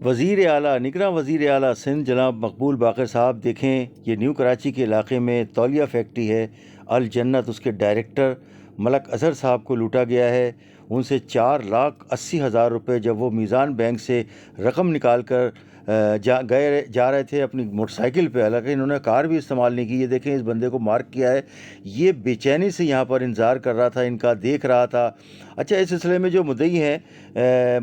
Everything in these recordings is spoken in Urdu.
وزیر اعلیٰ نگراں وزیر اعلیٰ سندھ جناب مقبول باقر صاحب دیکھیں، یہ نیو کراچی کے علاقے میں تولیہ فیکٹری ہے الجنت، اس کے ڈائریکٹر ملک اظہر صاحب کو لوٹا گیا ہے۔ ان سے 4,80,000 روپے جب وہ میزان بینک سے رقم نکال کر جا رہے تھے اپنی موٹر سائیکل پہ، حالانکہ انہوں نے کار بھی استعمال نہیں کی۔ یہ دیکھیں اس بندے کو مارک کیا ہے، یہ بے چینی سے یہاں پر انتظار کر رہا تھا، ان کا دیکھ رہا تھا۔ اچھا، اس سلسلے میں جو مدعی ہیں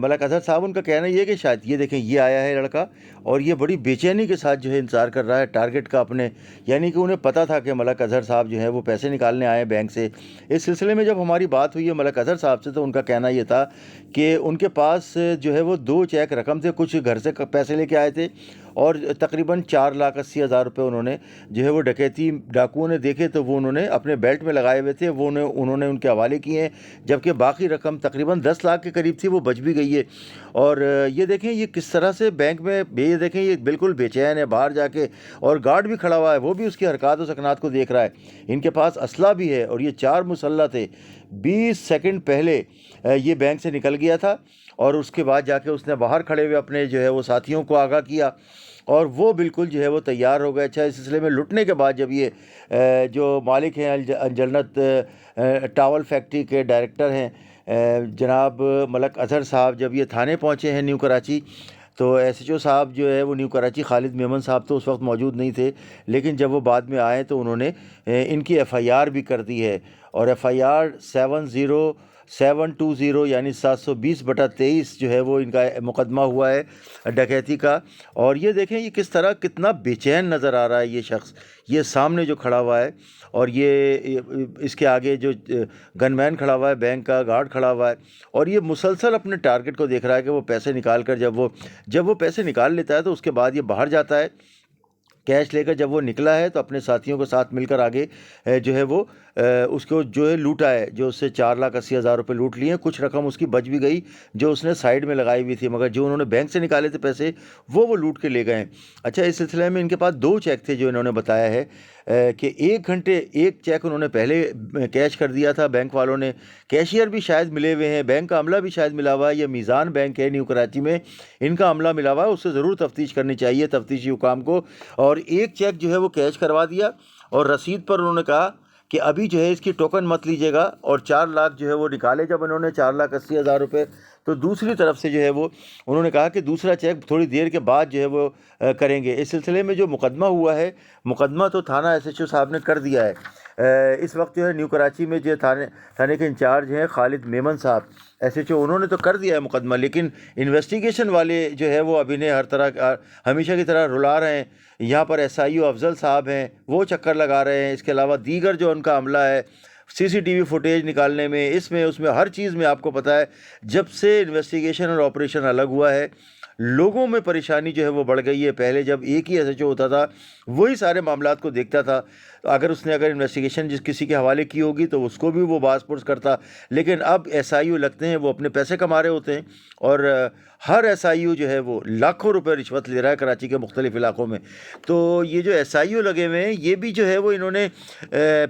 ملک اظہر صاحب، ان کا کہنا یہ ہے کہ شاید یہ دیکھیں یہ آیا ہے لڑکا اور یہ بڑی بے چینی کے ساتھ جو ہے انتظار کر رہا ہے ٹارگٹ کا اپنے، یعنی کہ انہیں پتہ تھا کہ ملک اظہر صاحب جو ہے وہ پیسے نکالنے آئے بینک سے۔ اس سلسلے میں جب ہماری بات ہوئی ہے ملک اظہر صاحب سے، تو ان کا کہنا یہ تھا کہ ان کے پاس جو ہے وہ 2 چیک رقم تھے، کچھ گھر سے پیسے لے کے آئے تھے اور تقریباً 4,80,000 روپے انہوں نے جو ہے وہ ڈاکوؤں نے دیکھے تو وہ انہوں نے اپنے بیلٹ میں لگائے ہوئے تھے، وہ انہوں نے ان کے حوالے کیے ہیں، جبکہ باقی رقم تقریباً 10 لاکھ کے قریب تھی، وہ بچ بھی گئی ہے۔ اور یہ دیکھیں یہ کس طرح سے بینک میں، یہ دیکھیں یہ بالکل بے چین ہے باہر جا کے، اور گارڈ بھی کھڑا ہوا ہے، وہ بھی اس کی حرکات و سکنات کو دیکھ رہا ہے۔ ان کے پاس اسلحہ بھی ہے اور یہ 4 مسلح تھے۔ 20 سیکنڈ پہلے یہ بینک سے نکل گیا تھا اور اس کے بعد جا کے اس نے باہر کھڑے ہوئے اپنے جو ہے وہ ساتھیوں کو آگاہ کیا اور وہ بالکل جو ہے وہ تیار ہو گئے۔ اچھا، اس سلسلے میں لٹنے کے بعد جب یہ جو مالک ہیں الجنت ٹاول فیکٹری کے ڈائریکٹر ہیں جناب ملک اظہر صاحب، جب یہ تھانے پہنچے ہیں نیو کراچی، تو ایس ایچ او صاحب جو ہے وہ نیو کراچی خالد میمن صاحب تو اس وقت موجود نہیں تھے، لیکن جب وہ بعد میں آئے تو انہوں نے ان کی ایف آئی آر بھی کر دی ہے، اور ایف آئی آر 70720 یعنی 720/23 جو ہے وہ ان کا مقدمہ ہوا ہے ڈکیتی کا۔ اور یہ دیکھیں یہ کس طرح کتنا بے چین نظر آ رہا ہے یہ شخص، یہ سامنے جو کھڑا ہوا ہے، اور یہ اس کے آگے جو گن مین کھڑا ہوا ہے، بینک کا گارڈ کھڑا ہوا ہے، اور یہ مسلسل اپنے ٹارگٹ کو دیکھ رہا ہے کہ وہ پیسے نکال کر جب وہ پیسے نکال لیتا ہے تو اس کے بعد یہ باہر جاتا ہے کیش لے کر۔ جب وہ نکلا ہے تو اپنے ساتھیوں کے ساتھ مل کر آگے جو ہے وہ اس کو جو ہے لوٹا ہے، جو اس سے 4,80,000 روپے لوٹ لیے ہیں۔ کچھ رقم اس کی بچ بھی گئی جو اس نے سائیڈ میں لگائی ہوئی تھی، مگر جو انہوں نے بینک سے نکالے تھے پیسے وہ لوٹ کے لے گئے ہیں۔ اچھا، اس سلسلے میں ان کے پاس 2 چیک تھے جو انہوں نے بتایا ہے کہ 1 گھنٹے ایک چیک انہوں نے پہلے کیش کر دیا تھا بینک والوں نے، کیشیئر بھی شاید ملے ہوئے ہیں، بینک کا عملہ بھی شاید ملا ہوا ہے، یہ میزان بینک ہے نیو کراچی میں، ان کا عملہ ملا ہوا ہے، اس سے ضرور تفتیش کرنی چاہیے تفتیشی حکام کو۔ اور ایک چیک جو ہے وہ کیش کروا دیا اور رسید پر انہوں نے کہا کہ ابھی جو ہے اس کی ٹوکن مت لیجیے گا، اور 4 لاکھ جو ہے وہ نکالے جب انہوں نے 4,80,000 روپے، تو دوسری طرف سے جو ہے وہ انہوں نے کہا کہ دوسرا چیک تھوڑی دیر کے بعد جو ہے وہ کریں گے۔ اس سلسلے میں جو مقدمہ ہوا ہے، مقدمہ تو تھانہ ایس ایچ او صاحب نے کر دیا ہے۔ اس وقت جو ہے نیو کراچی میں جو تھانے کے انچارج ہیں خالد میمن صاحب ایس ایچ او، انہوں نے تو کر دیا ہے مقدمہ، لیکن انویسٹیگیشن والے جو ہے وہ ابھی نے ہر طرح ہمیشہ کی طرح رلا رہے ہیں۔ یہاں پر ایس آئی او افضل صاحب ہیں، وہ چکر لگا رہے ہیں، اس کے علاوہ دیگر جو ان کا عملہ ہے سی سی ٹی وی فوٹیج نکالنے میں، اس میں ہر چیز میں، آپ کو پتہ ہے جب سے انویسٹیگیشن اور آپریشن الگ ہوا ہے لوگوں میں پریشانی جو ہے وہ بڑھ گئی ہے۔ پہلے جب ایک ہی ایس ایچ او ہوتا تھا، وہی سارے معاملات کو دیکھتا تھا، اگر اس نے انویسٹیگیشن کسی کے حوالے کی ہوگی تو اس کو بھی وہ باز پرس کرتا، لیکن اب ایس آئی او لگتے ہیں وہ اپنے پیسے کما رہے ہوتے ہیں، اور ہر ایس آئی او جو ہے وہ لاکھوں روپے رشوت لے رہا ہے کراچی کے مختلف علاقوں میں۔ تو یہ جو ایس آئی او لگے ہوئے ہیں، یہ بھی جو ہے وہ انہوں نے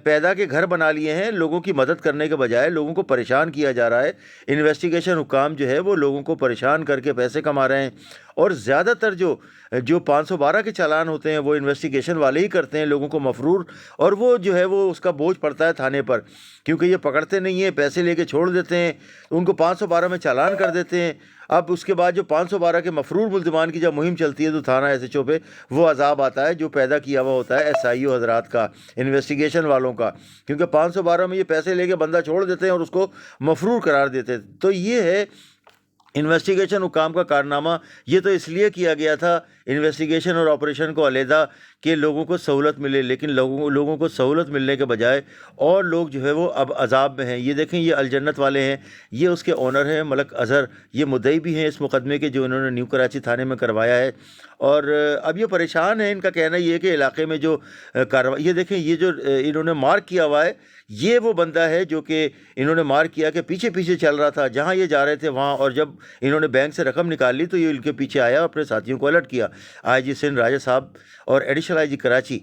پیدا کے گھر بنا لیے ہیں، لوگوں کی مدد کرنے کے بجائے لوگوں کو پریشان کیا جا رہا ہے۔ انویسٹیگیشن حکام جو ہے وہ لوگوں کو پریشان کر کے پیسے کما رہے ہیں، اور زیادہ تر جو 512 کے چالان ہوتے ہیں وہ انویسٹیگیشن والے ہی کرتے ہیں لوگوں کو مفرور، اور وہ جو ہے وہ اس کا بوجھ پڑتا ہے تھانے پر، کیونکہ یہ پکڑتے نہیں ہیں، پیسے لے کے چھوڑ دیتے ہیں، ان کو 512 میں چالان کر دیتے ہیں۔ اب اس کے بعد جو 512 کے مفرور ملزمان کی جب مہم چلتی ہے تو تھانہ ایس ایچ او پہ وہ عذاب آتا ہے جو پیدا کیا ہوا ہوتا ہے ایس آئی او حضرات کا، انویسٹیگیشن والوں کا، کیونکہ 512 میں یہ پیسے لے کے بندہ چھوڑ دیتے ہیں اور اس کو مفرور قرار دیتے ہیں۔ تو یہ ہے انویسٹیگیشن حکام کا کارنامہ۔ یہ تو اس لیے کیا گیا تھا انویسٹیگیشن اور آپریشن کو علیحدہ کہ لوگوں کو سہولت ملے، لیکن لوگوں کو سہولت ملنے کے بجائے اور لوگ جو ہے وہ اب عذاب میں ہیں۔ یہ دیکھیں یہ الجنت والے ہیں، یہ اس کے اونر ہیں ملک اظہر، یہ مدعی بھی ہیں اس مقدمے کے جو انہوں نے نیو کراچی تھانے میں کروایا ہے، اور اب یہ پریشان ہیں۔ ان کا کہنا یہ ہے کہ علاقے میں جو کارروائی، یہ دیکھیں یہ جو انہوں نے مارک کیا ہوا ہے، یہ وہ بندہ ہے جو کہ انہوں نے مارک کیا کہ پیچھے پیچھے چل رہا تھا، جہاں یہ جا رہے تھے وہاں، اور جب انہوں نے بینک سے رقم نکال لی تو یہ ان کے پیچھے آیا اور اپنے ساتھیوں کو الرٹ کیا۔ آئی جی سندھ راجہ صاحب اور ایڈیشنل آئی جی کراچی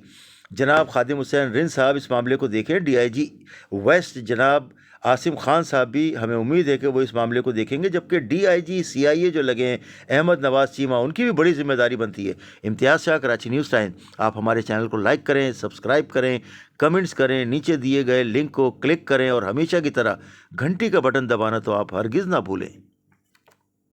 جناب خادم حسین رند صاحب اس معاملے کو دیکھیں، ڈی آئی جی ویسٹ جناب عاصم خان صاحب بھی ہمیں امید ہے کہ وہ اس معاملے کو دیکھیں گے، جبکہ DIG CIA جو لگے ہیں احمد نواز چیمہ، ان کی بھی بڑی ذمہ داری بنتی ہے۔ امتیاز شاہ، کراچی نیوز ٹائم۔ آپ ہمارے چینل کو لائک کریں، سبسکرائب کریں، کمنٹس کریں، نیچے دیے گئے لنک کو کلک کریں، اور ہمیشہ کی طرح گھنٹی کا بٹن دبانا تو آپ ہرگز نہ بھولیں۔